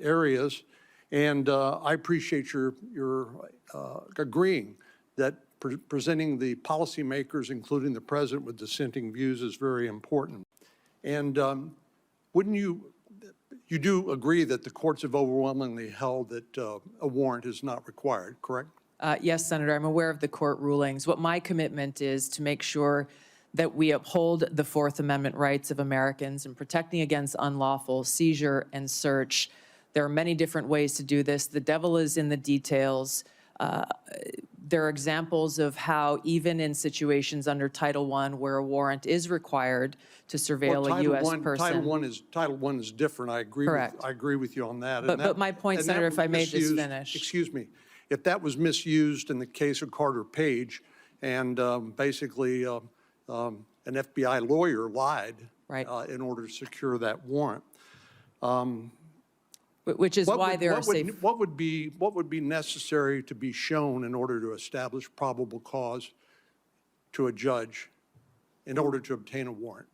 areas, and I appreciate your agreeing that presenting the policymakers, including the president, with dissenting views is very important. And wouldn't you do agree that the courts have overwhelmingly held that a warrant is not required, correct? Yes, Senator, I'm aware of the court rulings. What my commitment is to make sure that we uphold the Fourth Amendment rights of Americans in protecting against unlawful seizure and search. There are many different ways to do this. The devil is in the details. There are examples of how even in situations under Title I where a warrant is required to surveil a U.S. person. Title I is different. I agree. Correct. I agree with you on that. But my point, Senator, if I may just finish. Excuse me. If that was misused in the case of Carter Page, and basically an FBI lawyer lied in order to secure that warrant. Which is why there are safe. What would be necessary to be shown in order to establish probable cause to a judge in order to obtain a warrant?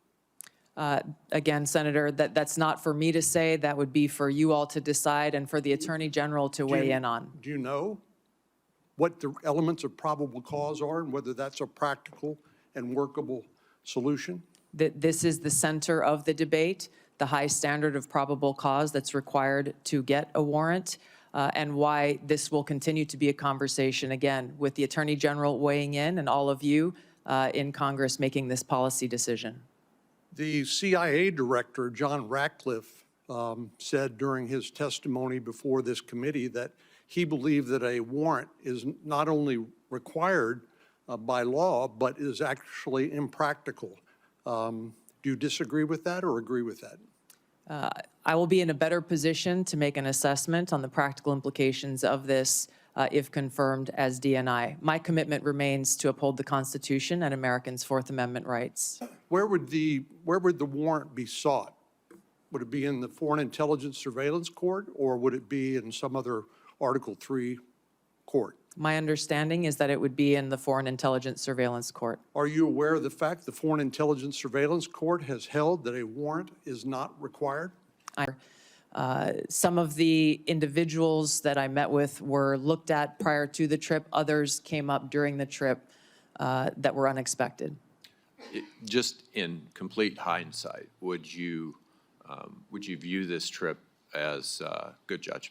Again, Senator, that's not for me to say. That would be for you all to decide and for the Attorney General to weigh in on. Do you know what the elements of probable cause are and whether that's a practical and workable solution? This is the center of the debate, the high standard of probable cause that's required to get a warrant, and why this will continue to be a conversation, again, with the Attorney General weighing in and all of you in Congress making this policy decision. The CIA director, John Ratcliffe, said during his testimony before this committee that he believed that a warrant is not only required by law, but is actually impractical. Do you disagree with that or agree with that? I will be in a better position to make an assessment on the practical implications of this if confirmed as DNI. My commitment remains to uphold the Constitution and Americans' Fourth Amendment rights. Where would the warrant be sought? Would it be in the Foreign Intelligence Surveillance Court, or would it be in some other Article III court? My understanding is that it would be in the Foreign Intelligence Surveillance Court. Are you aware of the fact the Foreign Intelligence Surveillance Court has held that a warrant is not required? Some of the individuals that I met with were looked at prior to the trip. Others came up during the trip that were unexpected. Just in complete hindsight, would you view this trip as good judgment?